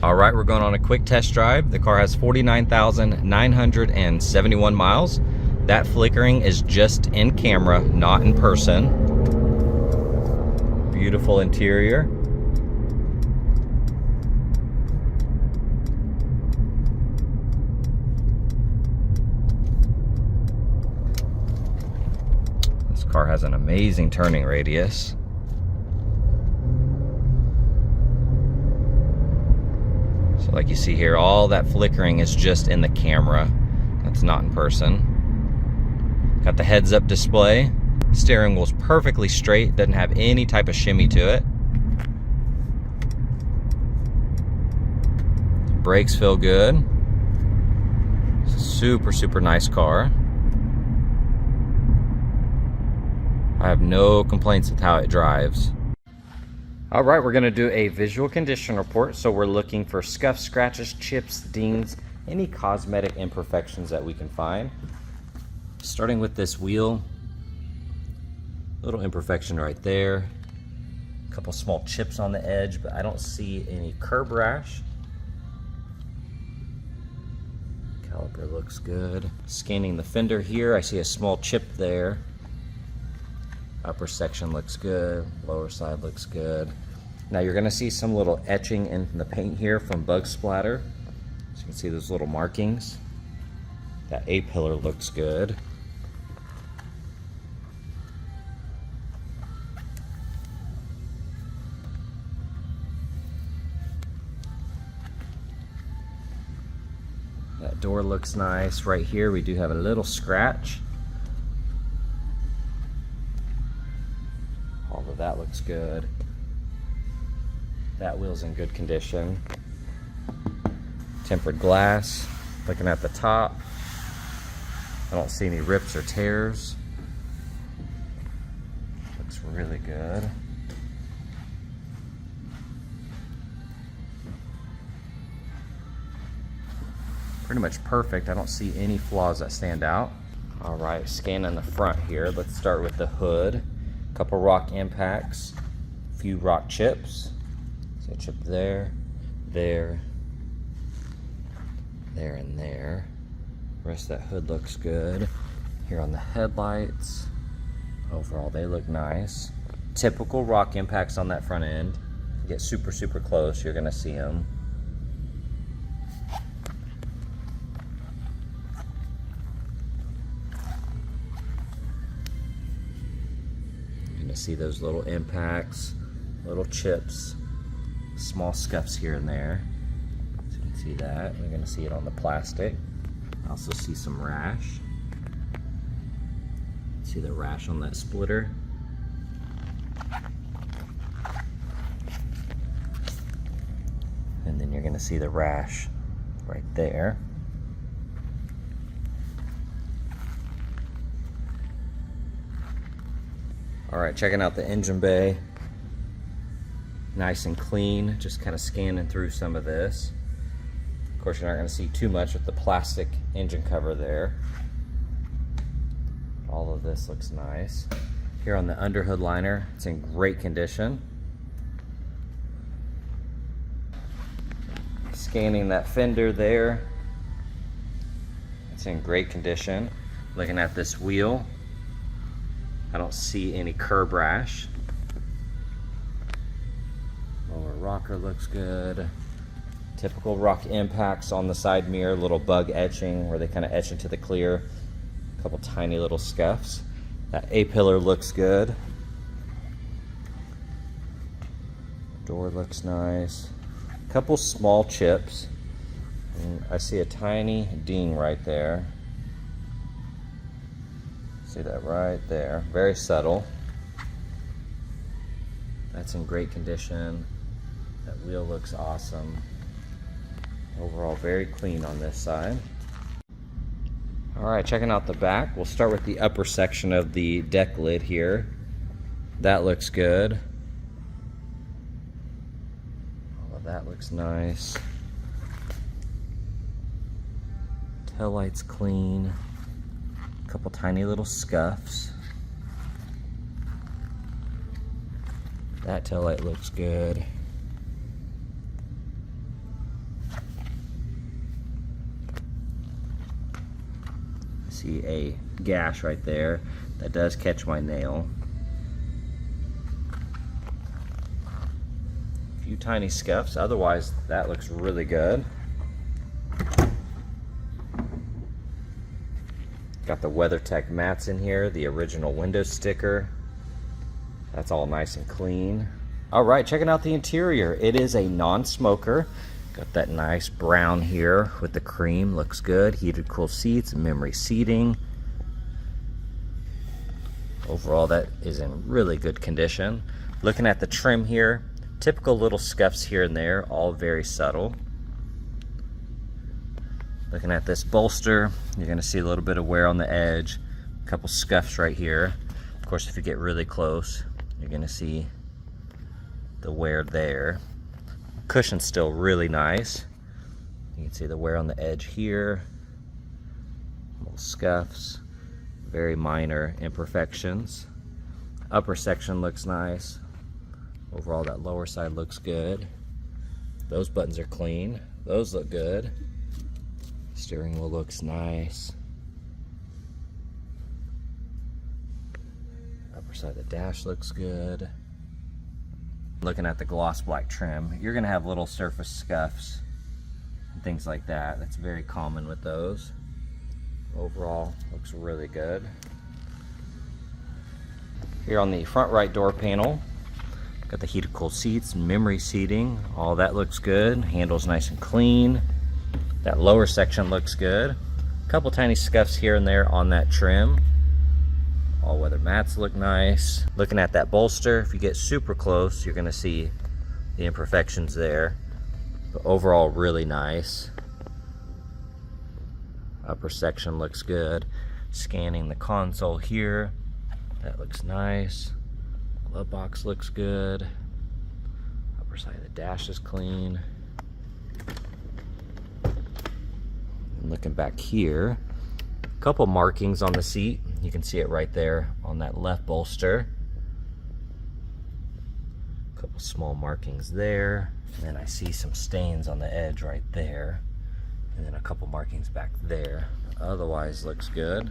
All right, we're going on a quick test drive. The car has 49,971 miles. That flickering is just in camera, not in person. Beautiful interior. This car has an amazing turning radius. So like you see here, all that flickering is just in the camera. That's not in person. Got the heads-up display. Steering wheel's perfectly straight, doesn't have any type of shimmy to it. Brakes feel good. Super, super nice car. I have no complaints with how it drives. All right, we're gonna do a visual condition report. So we're looking for scuffs, scratches, chips, dings, any cosmetic imperfections that we can find. Starting with this wheel, little imperfection right there. A couple small chips on the edge, but I don't see any curb rash. Caliper looks good. Scanning the fender here, I see a small chip there. Upper section looks good, lower side looks good. Now you're gonna see some little etching in the paint here from bug splatter. So you can see those little markings. That A-pillar looks good. That door looks nice. Right here we do have a little scratch. All of that looks good. That wheel's in good condition. Tempered glass. Looking at the top, I don't see any rips or tears. Looks really good. Pretty much perfect. I don't see any flaws that stand out. All right, scanning the front here. Let's start with the hood. Couple rock impacts, a few rock chips. See a chip there, there, there, and there. The rest of that hood looks good. Here on the headlights, overall they look nice. Typical rock impacts on that front end. Get super, super close, you're gonna see them. See those little impacts, little chips, small scuffs here and there. So you can see that. We're going to see it on the plastic. Also see some rash. See the rash on that splitter. And then you're going to see the rash right there. All right, checking out the engine bay. Nice and clean, just kind of scanning through some of this. Of course, you're not gonna see too much with the plastic engine cover there. All of this looks nice. Here on the underhood liner, it's in great condition. Scanning that fender there. It's in great condition. Looking at this wheel, I don't see any curb rash. Lower rocker looks good. Typical rock impacts on the side mirror, little bug etching where they kind of etch into the clear. A couple tiny little scuffs. That A-pillar looks good. Door looks nice. A couple small chips. And I see a tiny ding right there. See that right there, very subtle. That's in great condition. That wheel looks awesome. Overall, very clean on this side. All right, checking out the back. We'll start with the upper section of the deck lid here. That looks good. All of that looks nice. Taillight's clean. Couple tiny little scuffs. That taillight looks good. see a gash right there that does catch my nail. A few tiny scuffs, otherwise that looks really good. Got the WeatherTech mats in here, the original window sticker. That's all nice and clean. All right, checking out the interior. It is a non-smoker. Got that nice brown here with the cream, looks good. Heated cool seats, memory seating. Overall, that is in really good condition. Looking at the trim here, typical little scuffs here and there, all very subtle. Looking at this bolster, you're gonna see a little bit of wear on the edge, a couple scuffs right here. Of course, if you get really close, you're gonna see the wear there. Cushion's still really nice. You can see the wear on the edge here. Little scuffs, very minor imperfections. Upper section looks nice. Overall, that lower side looks good. Those buttons are clean. Those look good. Steering wheel looks nice. Upper side of the dash looks good. Looking at the gloss black trim, you're gonna have little surface scuffs and things like that. That's very common with those. Overall, looks really good. Here on the front right door panel, got the heated cool seats, memory seating, all that looks good. Handle's nice and clean. That lower section looks good. A couple tiny scuffs here and there on that trim. All weather mats look nice. Looking at that bolster, if you get super close, you're gonna see the imperfections there. But overall, really nice. Upper section looks good. Scanning the console here, that looks nice. Glove box looks good. Upper side of the dash is clean. And looking back here, a couple markings on the seat. You can see it right there on that left bolster. A couple small markings there. And then I see some stains on the edge right there. And then a couple markings back there. Otherwise looks good.